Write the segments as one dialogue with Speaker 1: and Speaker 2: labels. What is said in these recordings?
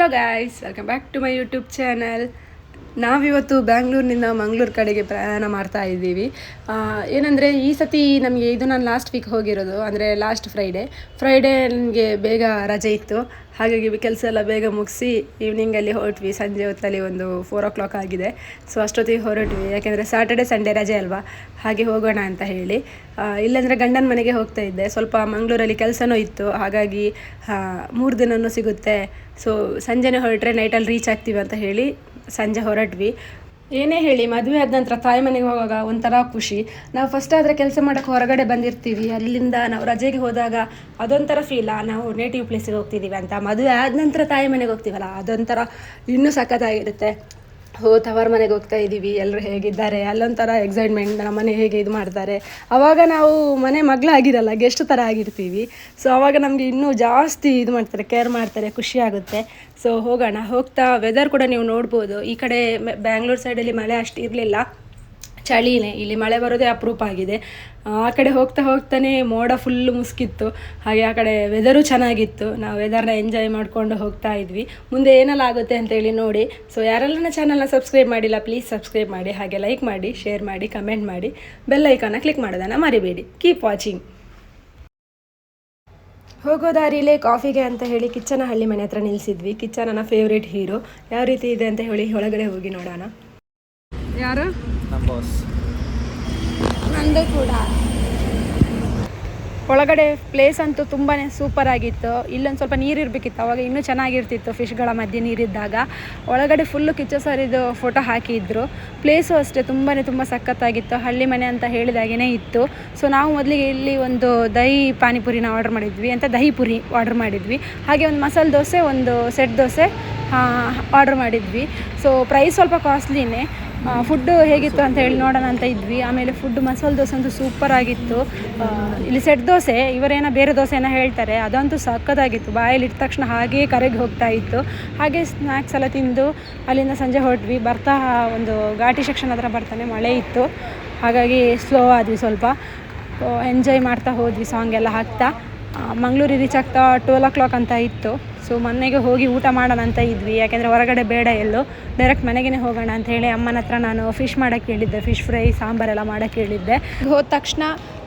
Speaker 1: Hello guys, welcome back to my YouTube channel. ನಾವಿವತ್ತು ಬ್ಯಾಂಗ್ಳೂರಿನಿಂದ ಮಂಗಳೂರು ಕಡೆಗೆ ಪ್ರಯಾಣ ಮಾಡ್ತಾ ಇದ್ದೀವಿ. ಏನಂದರೆ ಈ ಸತಿ ನಮಗೆ ಇದು ನಾನು ಲಾಸ್ಟ್ ವೀಕ್ ಹೋಗಿರೋದು, ಅಂದರೆ ಲಾಸ್ಟ್ ಫ್ರೈಡೇ ನನಗೆ ಬೇಗ ರಜೆ ಇತ್ತು. ಹಾಗಾಗಿ ಕೆಲಸ ಎಲ್ಲ ಬೇಗ ಮುಗಿಸಿ ಈವ್ನಿಂಗಲ್ಲಿ ಹೊರಟ್ವಿ. ಸಂಜೆ ಹೊತ್ತಲ್ಲಿ ಒಂದು 4 o'clock ಆಗಿದೆ. ಸೊ ಅಷ್ಟೊತ್ತಿಗೆ ಹೊರಟ್ವಿ, ಯಾಕೆಂದರೆ ಸ್ಯಾಟರ್ಡೆ ಸಂಡೇ ರಜೆ ಅಲ್ವಾ, ಹಾಗೆ ಹೋಗೋಣ ಅಂತ ಹೇಳಿ. ಇಲ್ಲಾಂದರೆ ಗಂಡನ ಮನೆಗೆ ಹೋಗ್ತಾ ಇದ್ದೆ. ಸ್ವಲ್ಪ ಮಂಗಳೂರಲ್ಲಿ ಕೆಲಸನೂ ಇತ್ತು, ಹಾಗಾಗಿ 3 ದಿನವೂ ಸಿಗುತ್ತೆ. ಸೊ ಸಂಜೆನೇ ಹೊರಟ್ರೆ ನೈಟಲ್ಲಿ ರೀಚ್ ಆಗ್ತೀವಿ ಅಂತ ಹೇಳಿ ಸಂಜೆ ಹೊರಟ್ವಿ. ಏನೇ ಹೇಳಿ, ಮದುವೆ ಆದ ನಂತರ ತಾಯಿ ಮನೆಗೆ ಹೋಗುವಾಗ ಒಂಥರ ಖುಷಿ. ನಾವು ಫಸ್ಟ್ ಆದರೆ ಕೆಲಸ ಮಾಡೋಕ್ಕೆ ಹೊರಗಡೆ ಬಂದಿರ್ತೀವಿ, ಅಲ್ಲಿಂದ ನಾವು ರಜೆಗೆ ಹೋದಾಗ ಅದೊಂಥರ ಫೀಲ, ನಾವು ನೇಟಿವ್ ಪ್ಲೇಸಿಗೆ ಹೋಗ್ತಿದ್ದೀವಿ ಅಂತ. ಮದುವೆ ಆದ ನಂತರ ತಾಯಿ ಮನೆಗೆ ಹೋಗ್ತೀವಲ್ಲ, ಅದೊಂಥರ ಇನ್ನೂ ಸಖತ್ತಾಗಿರುತ್ತೆ. ತವರ ಮನೆಗೆ ಹೋಗ್ತಾ ಇದ್ದೀವಿ, ಎಲ್ಲರೂ ಹೇಗಿದ್ದಾರೆ, ಅಲ್ಲೊಂಥರ ಎಕ್ಸೈಟ್ಮೆಂಟ್, ನಮ್ಮ ಮನೆ ಹೇಗೆ ಇದು ಮಾಡ್ತಾರೆ. ಆವಾಗ ನಾವು ಮನೆ ಮಗಳಾಗಿರಲ್ಲ, ಗೆಸ್ಟ್ ಥರ ಆಗಿರ್ತೀವಿ. ಸೊ ಆವಾಗ ನಮಗೆ ಇನ್ನೂ ಜಾಸ್ತಿ ಇದು ಮಾಡ್ತಾರೆ, ಕೇರ್ ಮಾಡ್ತಾರೆ, ಖುಷಿ ಆಗುತ್ತೆ. ಸೊ ಹೋಗೋಣ. ಹೋಗ್ತಾ ವೆದರ್ ಕೂಡ ನೀವು ನೋಡ್ಬೋದು. ಈ ಕಡೆ ಬ್ಯಾಂಗ್ಳೂರು ಸೈಡಲ್ಲಿ ಮಳೆ ಅಷ್ಟು ಇರಲಿಲ್ಲ, ಚಳಿನೇ. ಇಲ್ಲಿ ಮಳೆ ಬರೋದೇ ಅಪರೂಪ ಆಗಿದೆ. ಆ ಕಡೆ ಹೋಗ್ತಾನೆ ಮೋಡ ಫುಲ್ಲು ಮುಸ್ಕಿತ್ತು, ಹಾಗೆ ಆ ಕಡೆ ವೆದರು ಚೆನ್ನಾಗಿತ್ತು. ನಾವು ವೆದರ್ನ ಎಂಜಾಯ್ ಮಾಡಿಕೊಂಡು ಹೋಗ್ತಾ ಇದ್ವಿ. ಮುಂದೆ ಏನೆಲ್ಲ ಆಗುತ್ತೆ ಅಂತೇಳಿ ನೋಡಿ. ಸೊ ಯಾರೆಲ್ಲ ನನ್ನ ಚಾನಲ್ನ ಸಬ್ಸ್ಕ್ರೈಬ್ ಮಾಡಿಲ್ಲ, ಪ್ಲೀಸ್ ಸಬ್ಸ್ಕ್ರೈಬ್ ಮಾಡಿ, ಹಾಗೆ ಲೈಕ್ ಮಾಡಿ, ಶೇರ್ ಮಾಡಿ, ಕಮೆಂಟ್ ಮಾಡಿ, ಬೆಲ್ ಐಕಾನ್ನ ಕ್ಲಿಕ್ ಮಾಡೋದನ್ನು ಮರಿಬೇಡಿ. Keep watching. ಹೋಗೋ ದಾರಿಲೇ ಕಾಫಿಗೆ ಅಂತ ಹೇಳಿ ಕಿಚ್ಚನಹಳ್ಳಿ ಮನೆ ಹತ್ರ ನಿಲ್ಲಿಸಿದ್ವಿ. ಕಿಚ್ಚ ನನ್ನ ಫೇವ್ರೇಟ್ ಹೀರೋ. ಯಾವ ರೀತಿ ಇದೆ ಅಂತ ಹೇಳಿ ಒಳಗಡೆ ಹೋಗಿ ನೋಡೋಣ. ಯಾರು? ನಂದು ಕೂಡ. ಒಳಗಡೆ ಪ್ಲೇಸ್ ಅಂತೂ ತುಂಬಾ ಸೂಪರ್ ಆಗಿತ್ತು. ಇಲ್ಲೊಂದು ಸ್ವಲ್ಪ ನೀರಿರಬೇಕಿತ್ತು, ಅವಾಗ ಇನ್ನೂ ಚೆನ್ನಾಗಿರ್ತಿತ್ತು. ಫಿಶ್ಗಳ ಮಧ್ಯೆ ನೀರಿದ್ದಾಗ ಒಳಗಡೆ ಫುಲ್ಲು ಕಿಚ್ಚ ಸರಿದು ಫೋಟೋ ಹಾಕಿದ್ರು. ಪ್ಲೇಸು ಅಷ್ಟೇ ತುಂಬ ಸಖತ್ತಾಗಿತ್ತು. ಹಳ್ಳಿ ಮನೆ ಅಂತ ಹೇಳಿದಾಗೇ ಇತ್ತು. ಸೊ ನಾವು ಮೊದಲಿಗೆ ಇಲ್ಲಿ ಒಂದು ದಹಿ ಪಾನಿಪುರಿನ ಆರ್ಡರ್ ಮಾಡಿದ್ವಿ, ಅಂತ ದಹಿ ಪುರಿ ಆರ್ಡರ್ ಮಾಡಿದ್ವಿ. ಹಾಗೆ ಒಂದು ಮಸಾಲೆ ದೋಸೆ, ಒಂದು ಸೆಟ್ ದೋಸೆ ಆರ್ಡರ್ ಮಾಡಿದ್ವಿ. ಸೊ ಪ್ರೈಸ್ ಸ್ವಲ್ಪ ಕಾಸ್ಟ್ಲಿನೇ. ಫುಡ್ಡು ಹೇಗಿತ್ತು ಅಂತ ಹೇಳಿ ನೋಡೋಣ ಅಂತ ಇದ್ವಿ. ಆಮೇಲೆ ಫುಡ್ ಮಸಾಲೆ ದೋಸೆ ಅಂತೂ ಸೂಪರ್ ಆಗಿತ್ತು. ಇಲ್ಲಿ ಸೆಟ್ ದೋಸೆ, ಇವರೇನೋ ಬೇರೆ ದೋಸೆನ ಹೇಳ್ತಾರೆ, ಅದಂತೂ ಸಕ್ಕತ್ತಾಗಿತ್ತು. ಬಾಯಲ್ಲಿ ಇಟ್ಟ ತಕ್ಷಣ ಹಾಗೇ ಕರೆಗೆ ಹೋಗ್ತಾ ಇತ್ತು. ಹಾಗೆ ಸ್ನ್ಯಾಕ್ಸ್ ಎಲ್ಲ ತಿಂದು ಅಲ್ಲಿಂದ ಸಂಜೆ ಹೊರಟ್ವಿ. ಬರ್ತಾ ಒಂದು ಘಾಟಿ ಸೆಕ್ಷನ್ ಹತ್ರ ಬರ್ತಾನೆ ಮಳೆ ಇತ್ತು, ಹಾಗಾಗಿ ಸ್ಲೋ ಆದ್ವಿ ಸ್ವಲ್ಪ. ಎಂಜಾಯ್ ಮಾಡ್ತಾ ಹೋದ್ವಿ, ಸಾಂಗ್ ಎಲ್ಲ ಹಾಕ್ತಾ. ಮಂಗಳೂರಿಗೆ ರೀಚ್ ಆಗ್ತಾ 12 o'clock ಅಂತ ಇತ್ತು. ಸೊ ಮನೆಗೆ ಹೋಗಿ ಊಟ ಮಾಡೋಣ ಅಂತ ಇದ್ವಿ, ಯಾಕೆಂದರೆ ಹೊರಗಡೆ ಬೇಡ, ಎಲ್ಲೋ ಡೈರೆಕ್ಟ್ ಮನೆಗೇ ಹೋಗೋಣ ಅಂತ ಹೇಳಿ ಅಮ್ಮನ ಹತ್ರ ನಾನು ಫಿಶ್ ಮಾಡೋಕ್ಕೆ ಹೇಳಿದ್ದೆ. ಫಿಶ್ ಫ್ರೈ, ಸಾಂಬಾರೆಲ್ಲ ಮಾಡೋಕ್ಕೆ ಹೇಳಿದ್ದೆ. ಹೋದ ತಕ್ಷಣ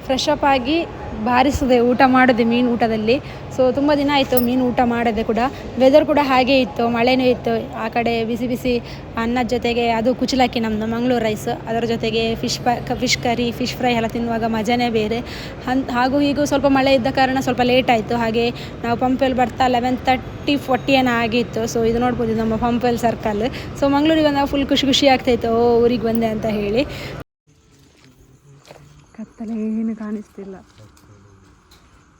Speaker 1: ಫ್ರೆಶ್ ಅಪ್ ಆಗಿ ಬಾರಿಸಿದೆ, ಊಟ ಮಾಡಿದೆ ಮೀನು ಊಟದಲ್ಲಿ. ಸೊ ತುಂಬ ದಿನ ಆಯಿತು ಮೀನು ಊಟ ಮಾಡೋದೆ ಕೂಡ. ವೆದರ್ ಕೂಡ ಹಾಗೇ ಇತ್ತು, ಮಳೆನೂ ಇತ್ತು. ಆ ಕಡೆ ಬಿಸಿ ಅನ್ನದ ಜೊತೆಗೆ ಅದು ಕುಚಲಕ್ಕಿ, ನಮ್ಮದು ಮಂಗಳೂರು ರೈಸ್, ಅದರ ಜೊತೆಗೆ ಫಿಶ್ ಕರಿ, ಫಿಶ್ ಫ್ರೈ ಎಲ್ಲ ತಿನ್ನುವಾಗ ಮಜಾನೇ ಬೇರೆ. ಹಾಗೂ ಹೀಗೂ ಸ್ವಲ್ಪ ಮಳೆ ಇದ್ದ ಕಾರಣ ಸ್ವಲ್ಪ ಲೇಟ್ ಆಯಿತು. ಹಾಗೆ ನಾವು ಪಂಪಲ್ಲಿ ಬರ್ತಾ 11:30-40 ಏನೋ ಆಗಿತ್ತು. ಸೊ ಇದು ನೋಡ್ಬೋದು, ನಮ್ಮ ಪಂಪಲ್ ಸರ್ಕಲ್. ಸೊ ಮಂಗಳೂರಿಗೆ ಬಂದಾಗ ಫುಲ್ ಖುಷಿ ಆಗ್ತಾಯಿತ್ತು, ಊರಿಗೆ ಬಂದೆ ಅಂತ ಹೇಳಿ. ಕತ್ತಲೆ ಏನು ಕಾಣಿಸ್ತಿಲ್ಲ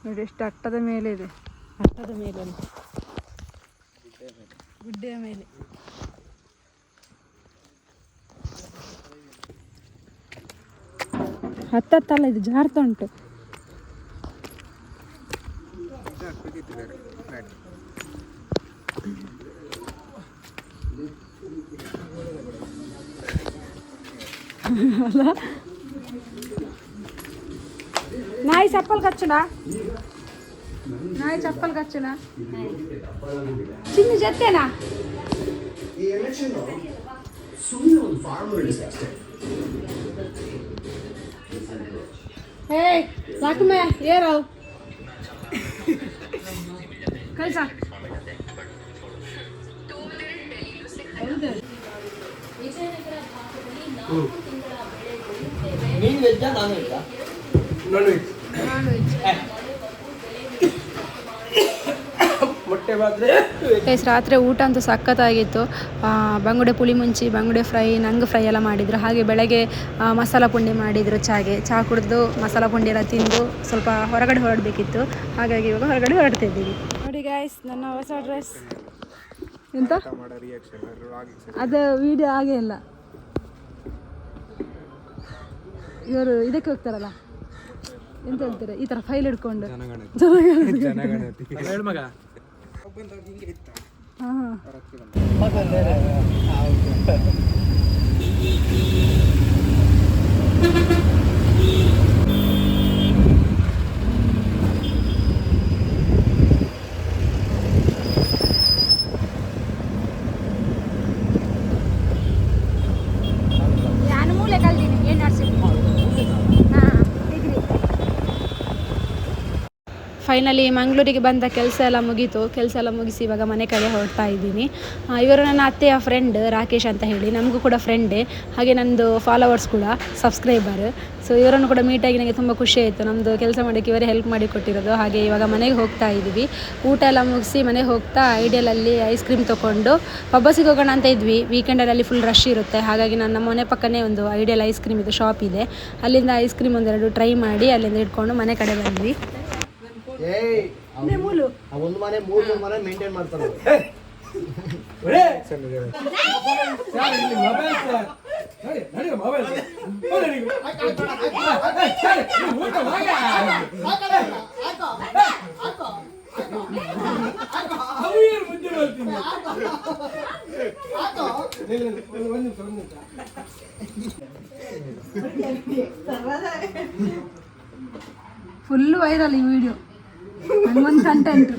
Speaker 1: ನೋಡಿ, ಎಷ್ಟು ಅಟ್ಟದ ಮೇಲೆ ಇದೆ. ಅಟ್ಟದ ಮೇಲೆ, ಗುಡ್ಡೆಯ ಮೇಲೆ. ಹತ್ತಲ್ಲ, ಇದು ಜಾರ್ತಾ ಉಂಟು. ಅಲ್ಲ, ನಾಯಿ ಚಪ್ಪಲ್ ಕಚ್ಚುನಾ, ಚಿನ್ನು ಜೊತೆನಾ? ಹೇ ಲಕ್ಷ್ಮೇ, ಏರೋ ಕಳ್ಸ.
Speaker 2: ನೀನು ವೆಜ್ಜಾ ನಾನ್ ವೆಜ್ಜಾ? Non veg.
Speaker 1: ರಾತ್ರಿ ಊಟ ಅಂತೂ ಸಖತ್ತಾಗಿತ್ತು. ಬಂಗುಡೆ ಪುಳಿ ಮುಂಚಿ, ಬಂಗುಡೆ ಫ್ರೈ, ನಂಗೆ ಫ್ರೈ ಎಲ್ಲ ಮಾಡಿದರು. ಹಾಗೆ ಬೆಳಗ್ಗೆ ಮಸಾಲ ಪುಂಡಿ ಮಾಡಿದರು. ಚಹಾ ಕುಡಿದು ಮಸಾಲ ಪುಂಡಿ ಎಲ್ಲ ತಿಂದು ಸ್ವಲ್ಪ ಹೊರಗಡೆ ಹೊರಡಬೇಕಿತ್ತು, ಹಾಗಾಗಿ ಇವಾಗ ಹೊರಗಡೆ ಹೊರಡ್ತಿದ್ದೀವಿ. ನೋಡಿ ಗಾಯ್ಸ್, ನನ್ನ ಹೊಸ ಡ್ರೆಸ್. ಎಂತ ಅದು ವಿಡಿಯೋ ಆಗೇ ಇಲ್ಲ. ಇವರು ಇದಕ್ಕೆ ಹೋಗ್ತಾರಲ್ಲ, ಎಂತ ಹೇಳ್ತಾರೆ, ಈ ಥರ ಫೈಲ್ ಹಿಡ್ಕೊಂಡು ಹಾಂ. ಫೈನಲಿ ಮಂಗಳೂರಿಗೆ ಬಂದ ಕೆಲಸ ಎಲ್ಲ ಮುಗೀತು. ಕೆಲಸ ಎಲ್ಲ ಮುಗಿಸಿ ಇವಾಗ ಮನೆ ಕಡೆ ಹೊರಡ್ತಾ ಇದ್ದೀನಿ. ಇವರು ನನ್ನ ಅತ್ತೆಯ ಫ್ರೆಂಡ್ ರಾಕೇಶ್ ಅಂತ ಹೇಳಿ, ನಮಗೂ ಕೂಡ ಫ್ರೆಂಡೇ, ಹಾಗೆ ನನ್ನದು ಫಾಲೋವರ್ಸ್ ಕೂಡ, ಸಬ್ಸ್ಕ್ರೈಬರ್. ಸೊ ಇವರನ್ನು ಕೂಡ ಮೀಟಾಗಿ ನನಗೆ ತುಂಬ ಖುಷಿ ಆಯಿತು. ನಮ್ಮದು ಕೆಲಸ ಮಾಡೋಕ್ಕೆ ಇವರೇ ಹೆಲ್ಪ್ ಮಾಡಿ ಕೊಟ್ಟಿರೋದು. ಹಾಗೆ ಇವಾಗ ಮನೆಗೆ ಹೋಗ್ತಾ ಇದ್ದೀವಿ. ಊಟ ಎಲ್ಲ ಮುಗಿಸಿ ಮನೆಗೆ ಹೋಗ್ತಾ ಐಡಿಯಲಲ್ಲಿ ಐಸ್ ಕ್ರೀಮ್ ತೊಗೊಂಡು ಪಬ್ಬಸಿಗೆ ಹೋಗೋಣ ಅಂತ ಇದ್ವಿ. ವೀಕೆಂಡಲ್ಲಿ ಫುಲ್ ರಶ್ ಇರುತ್ತೆ, ಹಾಗಾಗಿ ನನ್ನ ಮನೆ ಪಕ್ಕನೇ ಒಂದು ಐಡಿಯಲ್ ಐಸ್ ಕ್ರೀಮ್ ಇದು ಶಾಪ್ ಇದೆ. ಅಲ್ಲಿಂದ ಐಸ್ ಕ್ರೀಮ್ ಒಂದೆರಡು ಟ್ರೈ ಮಾಡಿ ಅಲ್ಲಿಂದ ಇಟ್ಕೊಂಡು ಮನೆ ಕಡೆ ಬಂದ್ವಿ.
Speaker 2: ಒಂದು ಮನೆ ಮೂರು ಮನೆ ಮೇಂಟೈನ್ ಮಾಡ್ತಾರೆ.
Speaker 1: ಫುಲ್ ವೈರಲ್ ಈ ವಿಡಿಯೋ, ನನಗೊಂದು ಕಂಟೆಂಟ್.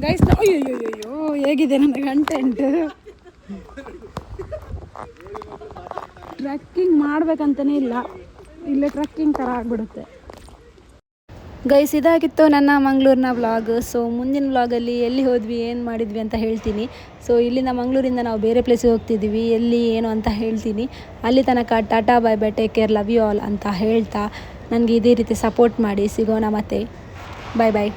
Speaker 1: ಗೈಸ್, ಅಯ್ಯೋ ಹೇಗಿದೆ ನನ್ನ ಕಂಟೆಂಟ್. ಟ್ರೆಕ್ಕಿಂಗ್ ಮಾಡ್ಬೇಕಂತನೇ ಇಲ್ಲ, ಇಲ್ಲೇ ಟ್ರೆಕ್ಕಿಂಗ್ ಥರ ಆಗಿಬಿಡುತ್ತೆ. ಗೈಸ್, ಇದಾಗಿತ್ತು ನನ್ನ ಮಂಗಳೂರಿನ ವ್ಲಾಗ್. ಸೊ ಮುಂದಿನ ವ್ಲಾಗಲ್ಲಿ ಎಲ್ಲಿ ಹೋದ್ವಿ, ಏನು ಮಾಡಿದ್ವಿ ಅಂತ ಹೇಳ್ತೀನಿ. ಸೊ ಇಲ್ಲಿಂದ ಮಂಗಳೂರಿಂದ ನಾವು ಬೇರೆ ಪ್ಲೇಸಿಗೆ ಹೋಗ್ತಿದ್ದೀವಿ, ಎಲ್ಲಿ ಏನು ಅಂತ ಹೇಳ್ತೀನಿ. ಅಲ್ಲಿ ತನಕ tata bye bye, take care, love you all ಅಂತ ಹೇಳ್ತಾ ನನಗೆ ಇದೇ ರೀತಿ ಸಪೋರ್ಟ್ ಮಾಡಿ. ಸಿಗೋಣ ಮತ್ತೆ, ಬಾಯ್ ಬಾಯ್.